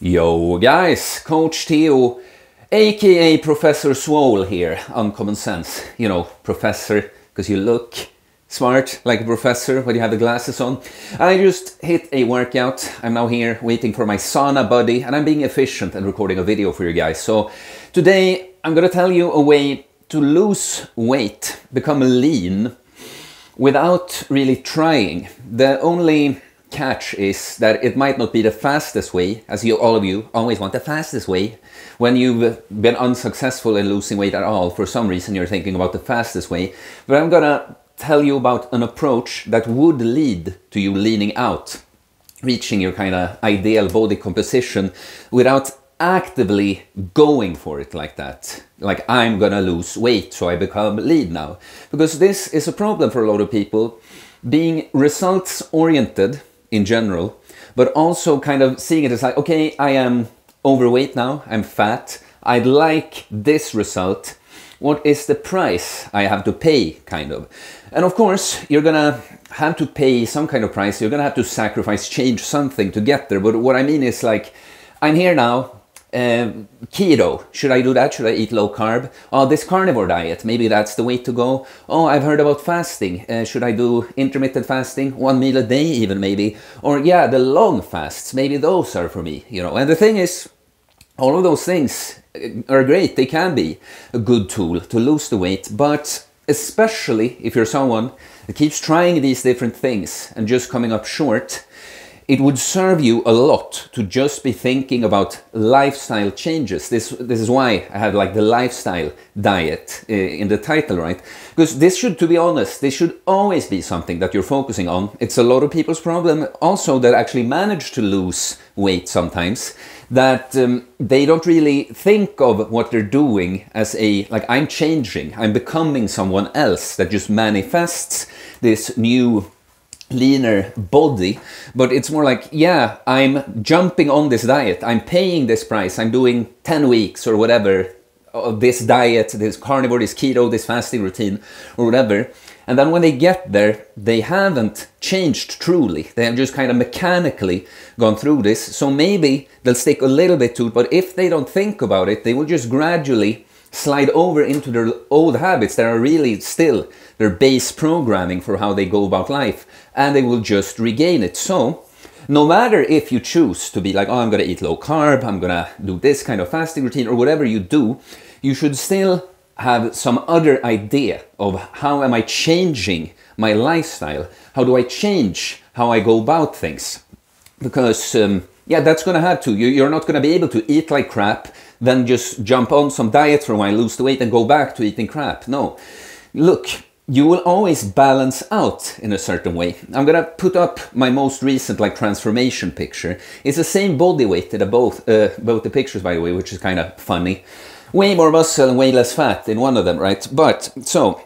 Yo guys, Coach Theo, aka Professor Swole here on Common Sense. You know, professor, because you look smart like a professor when you have the glasses on. I just hit a workout. I'm now here waiting for my sauna buddy, and I'm being efficient and recording a video for you guys. So today I'm gonna tell you a way to lose weight, become lean, without really trying. The only catch is that it might not be the fastest way, as all of you always want the fastest way. When you've been unsuccessful in losing weight at all, for some reason you're thinking about the fastest way. But I'm gonna tell you about an approach that would lead to you leaning out, reaching your kind of ideal body composition without actively going for it like that. Like, I'm gonna lose weight so I become lean now. Because this is a problem for a lot of people, being results oriented in general, but also kind of seeing it as like, okay, I am overweight now, I'm fat, I'd like this result, what is the price I have to pay, kind of. And of course, you're gonna have to pay some kind of price, you're gonna have to sacrifice, change something to get there. But what I mean is like, I'm here now, keto, should I do that? Should I eat low carb? Oh, this carnivore diet, maybe that's the way to go. Oh, I've heard about fasting. Should I do intermittent fasting? 1 meal a day even maybe. Or yeah, the long fasts, maybe those are for me, you know. And the thing is, all of those things are great. They can be a good tool to lose the weight, but especially if you're someone that keeps trying these different things and just coming up short, it would serve you a lot to just be thinking about lifestyle changes. This is why I have like the lifestyle diet in the title, right? Because this should, to be honest, this should always be something that you're focusing on. It's a lot of people's problem also that actually manage to lose weight sometimes, that they don't really think of what they're doing as a, like, I'm changing, I'm becoming someone else that just manifests this new leaner body. But it's more like, yeah, I'm jumping on this diet, I'm paying this price, I'm doing 10 weeks or whatever of this diet, this carnivore, this keto, this fasting routine or whatever, and then when they get there, they haven't changed truly, they have just kind of mechanically gone through this. So maybe they'll stick a little bit to it, but if they don't think about it, they will just gradually slide over into their old habits that are really still their base programming for how they go about life, and they will just regain it. So no matter if you choose to be like, oh, I'm gonna eat low carb, I'm gonna do this kind of fasting routine, or whatever you do, you should still have some other idea of how am I changing my lifestyle, how do I change how I go about things. Because yeah, that's gonna have to, you're not gonna be able to eat like crap, then just jump on some diet for a while, lose the weight and go back to eating crap. No, look, you will always balance out in a certain way. I'm gonna put up my most recent like transformation picture. It's the same body weight in both the pictures, by the way, which is kind of funny. Way more muscle and way less fat in one of them, right? But so,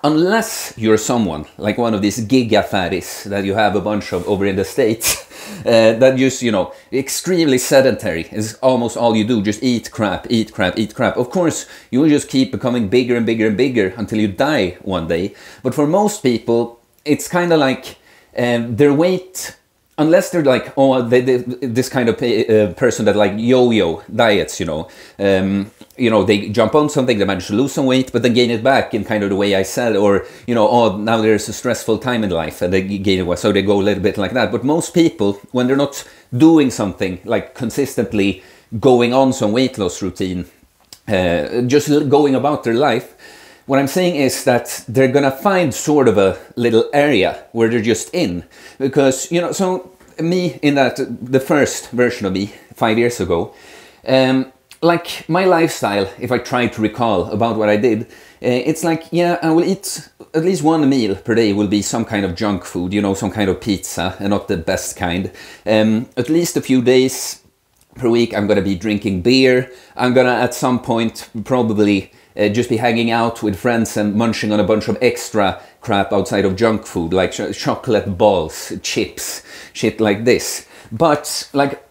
unless you're someone like one of these giga fatties that you have a bunch of over in the States, that just, you know, extremely sedentary is almost all you do, just eat crap, eat crap, eat crap. Of course, you will just keep becoming bigger and bigger and bigger until you die one day. But for most people, it's kind of like their weight, unless they're like, oh, this kind of person that like yo-yo diets, you know, they jump on something, they manage to lose some weight, but then gain it back in kind of the way I said, or, you know, oh, now there's a stressful time in life and they gain it, so they go a little bit like that. But most people, when they're not doing something, like consistently going on some weight loss routine, just going about their life, what I'm saying is that they're gonna find sort of a little area where they're just in. Because, you know, so me in that, the first version of me 5 years ago, like my lifestyle, if I try to recall about what I did, it's like, yeah, I will eat at least 1 meal per day will be some kind of junk food, you know, some kind of pizza, and not the best kind. At least a few days per week I'm gonna be drinking beer. I'm gonna at some point probably just be hanging out with friends and munching on a bunch of extra crap outside of junk food, like chocolate balls, chips, shit like this. But like,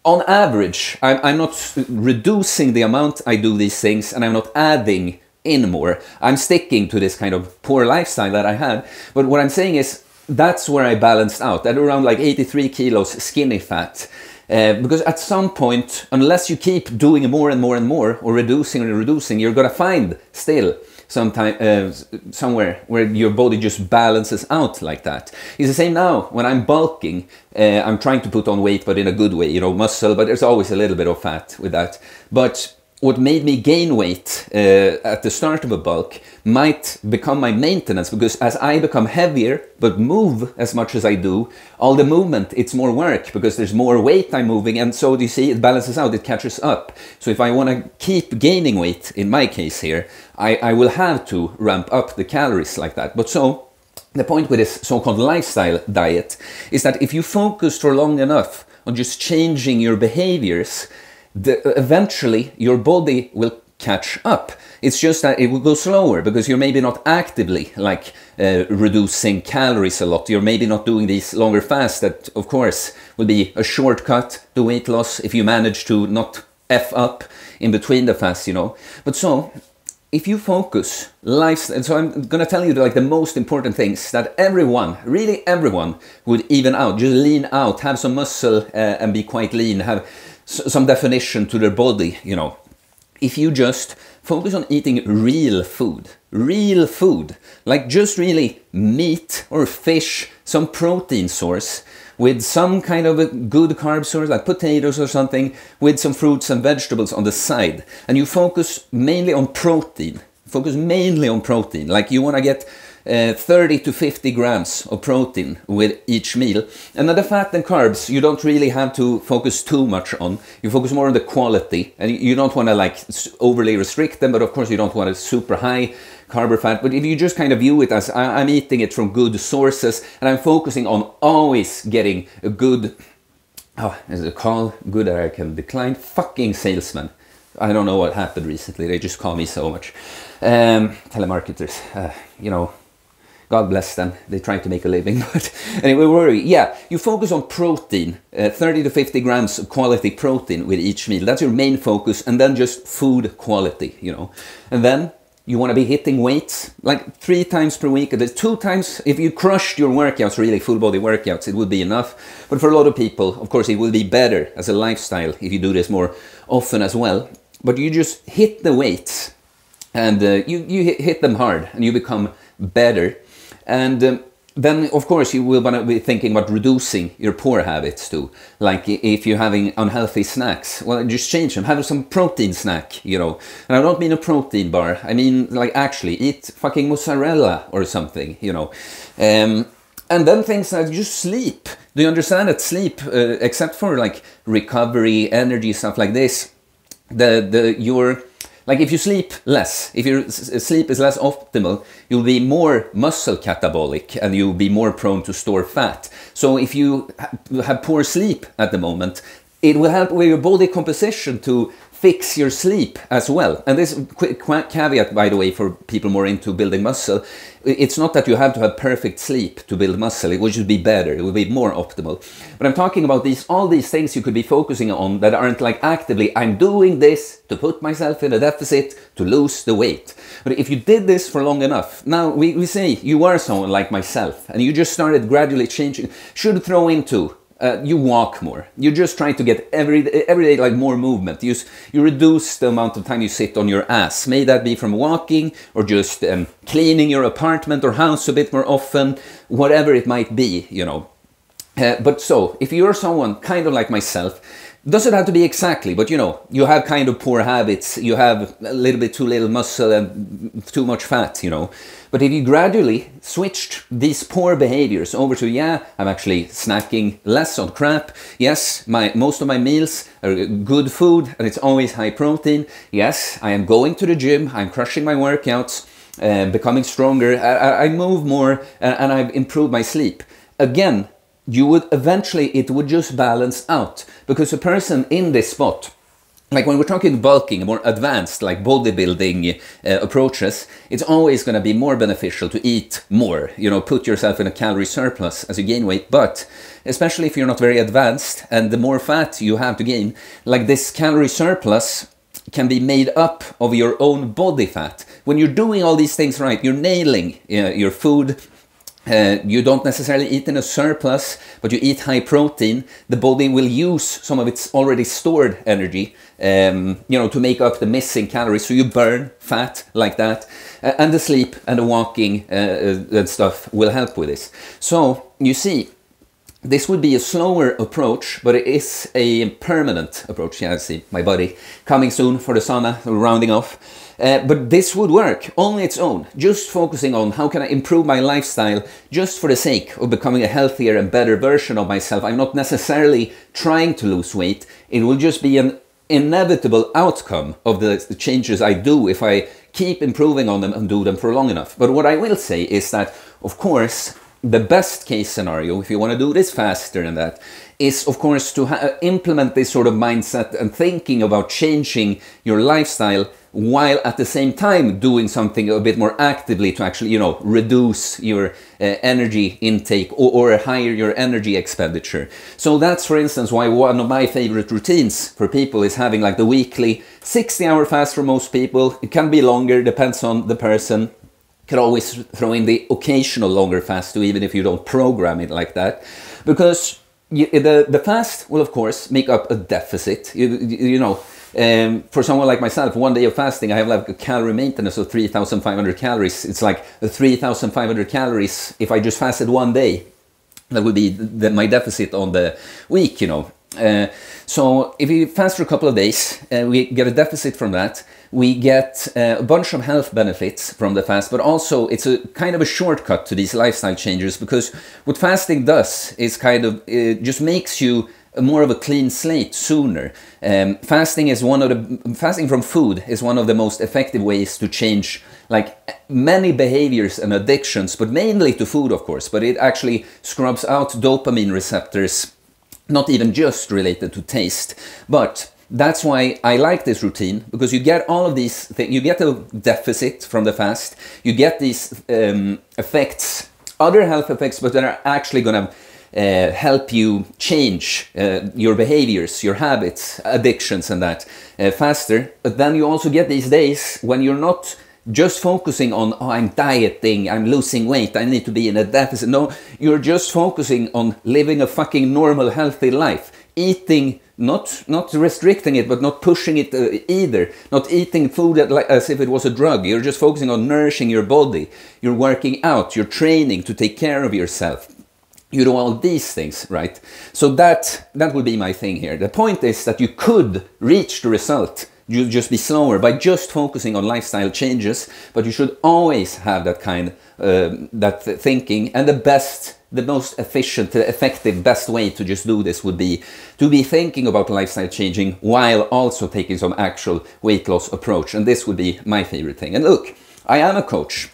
on average, I'm not reducing the amount I do these things, and I'm not adding in more. I'm sticking to this kind of poor lifestyle that I had. But what I'm saying is, that's where I balanced out, at around like 83 kilos skinny fat. Because at some point, unless you keep doing more and more and more, or reducing and reducing, you're gonna find still somewhere where your body just balances out like that. It's the same now when I'm bulking. I'm trying to put on weight, but in a good way, you know, muscle, but there's always a little bit of fat with that. But what made me gain weight at the start of a bulk might become my maintenance, because as I become heavier but move as much as I do, all the movement, it's more work because there's more weight I'm moving, and so you see it balances out, it catches up. So if I want to keep gaining weight, in my case here, I will have to ramp up the calories like that. But so the point with this so-called lifestyle diet is that if you focus for long enough on just changing your behaviors, eventually your body will catch up. It's just that it will go slower because you're maybe not actively like reducing calories a lot. You're maybe not doing these longer fasts that of course will be a shortcut to weight loss if you manage to not F up in between the fasts, you know. But so if you focus lifestyle, so I'm gonna tell you like the most important things that everyone, really everyone, would even out, just lean out, have some muscle and be quite lean, have some definition to their body, you know. If you just focus on eating real food, like just really meat or fish, some protein source, with some kind of a good carb source like potatoes or something, with some fruits and vegetables on the side, and you focus mainly on protein, like you want to get 30 to 50 grams of protein with each meal. And then the fat and carbs, you don't really have to focus too much on. You focus more on the quality, and you don't want to like overly restrict them, but of course you don't want a super high carb or fat. But if you just kind of view it as I'm eating it from good sources, and I'm focusing on always getting a good, is it called good American decline? Fucking salesman. I don't know what happened recently. They just call me so much. Telemarketers, you know, God bless them. They try to make a living. But anyway, yeah, you focus on protein, 30 to 50 grams of quality protein with each meal. That's your main focus. And then just food quality, you know. And then you want to be hitting weights like 3 times per week. 2 times, if you crushed your workouts, really full body workouts, it would be enough. But for a lot of people, of course, it will be better as a lifestyle if you do this more often as well. But you just hit the weights, and you hit them hard, and you become better. And then, of course, you will want to be thinking about reducing your poor habits too. Like if you're having unhealthy snacks, well, just change them. Have some protein snack, you know. And I don't mean a protein bar. I mean, like, actually eat fucking mozzarella or something, you know. And then things like just sleep. Do you understand that sleep, except for like recovery, energy, stuff like this, like if you sleep less, if your sleep is less optimal, you'll be more muscle catabolic and you'll be more prone to store fat. So if you have poor sleep at the moment, it will help with your body composition to fix your sleep as well. And this quick caveat, by the way, for people more into building muscle, it's not that you have to have perfect sleep to build muscle. It would just be better. It would be more optimal. But I'm talking about all these things you could be focusing on that aren't like actively, I'm doing this to put myself in a deficit to lose the weight. But if you did this for long enough, now we say you are someone like myself and you just started gradually changing, should throw into you walk more. You just try to get every day like more movement. You reduce the amount of time you sit on your ass. May that be from walking or just cleaning your apartment or house a bit more often, whatever it might be, you know. But so, if you're someone kind of like myself, doesn't have to be exactly, but you know, you have kind of poor habits, you have a little bit too little muscle and too much fat, you know. But if you gradually switched these poor behaviors over to, yeah, I'm actually snacking less on crap. Yes, most of my meals are good food and it's always high protein. Yes, I am going to the gym, I'm crushing my workouts, becoming stronger, I move more, and I've improved my sleep. Again, you would eventually, it would just balance out, because a person in this spot, like when we're talking bulking, more advanced, like bodybuilding approaches, it's always going to be more beneficial to eat more, you know, put yourself in a calorie surplus as you gain weight. But especially if you're not very advanced and the more fat you have to gain, like this calorie surplus can be made up of your own body fat. When you're doing all these things right, you're nailing your food, You don't necessarily eat in a surplus, but you eat high protein, the body will use some of its already stored energy, you know, to make up the missing calories. So you burn fat like that, and the sleep and the walking and stuff will help with this. So you see, this would be a slower approach, but it is a permanent approach. Yeah, I see my body coming soon for the sauna, rounding off. But this would work on its own, just focusing on how can I improve my lifestyle just for the sake of becoming a healthier and better version of myself. I'm not necessarily trying to lose weight. It will just be an inevitable outcome of the changes I do if I keep improving on them and do them for long enough. But what I will say is that, of course, the best case scenario, if you want to do this faster than that, is of course to implement this sort of mindset and thinking about changing your lifestyle while at the same time doing something a bit more actively to actually, you know, reduce your energy intake or higher your energy expenditure. So that's, for instance, why one of my favorite routines for people is having like the weekly 60-hour fast for most people. It can be longer, depends on the person. Can always throw in the occasional longer fast too, even if you don't program it like that, because the fast will of course make up a deficit. You know, for someone like myself, 1 day of fasting, I have like a calorie maintenance of 3,500 calories. It's like 3,500 calories if I just fasted 1 day. That would be my deficit on the week, you know. So if we fast for a couple of days, we get a deficit from that. We get a bunch of health benefits from the fast, but also it's a kind of a shortcut to these lifestyle changes, because what fasting does is kind of just makes you more of a clean slate sooner. Fasting from food is one of the most effective ways to change like many behaviors and addictions, but mainly to food, of course. But it actually scrubs out dopamine receptors, not even just related to taste. But that's why I like this routine, because you get all of these things. You get a deficit from the fast, you get these effects, other health effects, but that are actually going to help you change your behaviors, your habits, addictions and that faster. But then you also get these days when you're not just focusing on, oh, I'm dieting, I'm losing weight, I need to be in a deficit. No, you're just focusing on living a fucking normal, healthy life. Eating, not restricting it, but not pushing it either. Not eating food as if it was a drug. You're just focusing on nourishing your body. You're working out, you're training to take care of yourself. You do all these things, right? So that would be my thing here. The point is that you could reach the result. You'll just be slower by just focusing on lifestyle changes, but you should always have that kind that thinking. And the most efficient, effective, best way to just do this would be to be thinking about lifestyle changing while also taking some actual weight loss approach. And this would be my favorite thing. And look, I am a coach.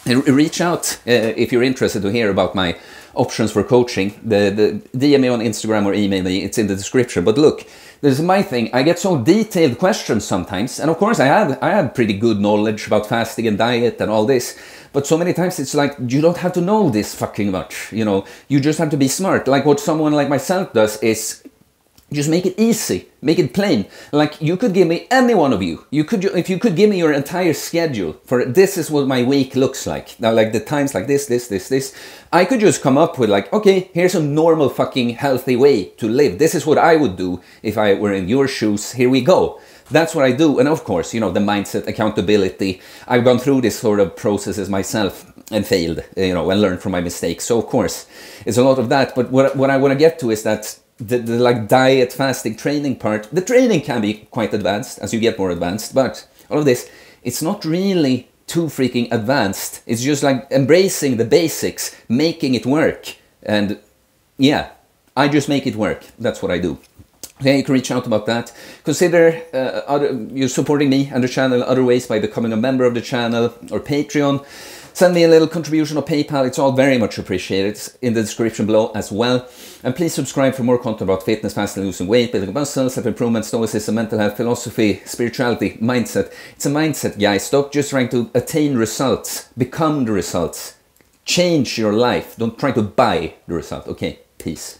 Reach out if you're interested to hear about my options for coaching. The DM me on Instagram or email me, it's in the description. But look, this is my thing. I get so detailed questions sometimes, and of course I have pretty good knowledge about fasting and diet and all this, but so many times it's like, you don't have to know this fucking much, you know, you just have to be smart. Like what someone like myself does is just make it easy, make it plain. Like you could give me, any one of you, if you could give me your entire schedule for this is what my week looks like. Now, like the times like this, I could just come up with like, okay, here's a normal fucking healthy way to live. This is what I would do if I were in your shoes. Here we go. That's what I do. And of course, you know, the mindset, accountability. I've gone through this sort of processes myself and failed, you know, and learned from my mistakes. So of course, it's a lot of that. But what I want to get to is that the like diet, fasting, training part, the training can be quite advanced as you get more advanced, but all of this, it's not really too freaking advanced. It's just like embracing the basics, making it work. And yeah, I just make it work. That's what I do. Okay, you can reach out about that. Consider you supporting me and the channel other ways by becoming a member of the channel or Patreon. Send me a little contribution on PayPal. It's all very much appreciated. It's in the description below as well. And please subscribe for more content about fitness, fasting, losing weight, building muscles, self-improvement, stoicism, mental health, philosophy, spirituality, mindset. It's a mindset, guys. Stop just trying to attain results. Become the results. Change your life. Don't try to buy the result. Okay, peace.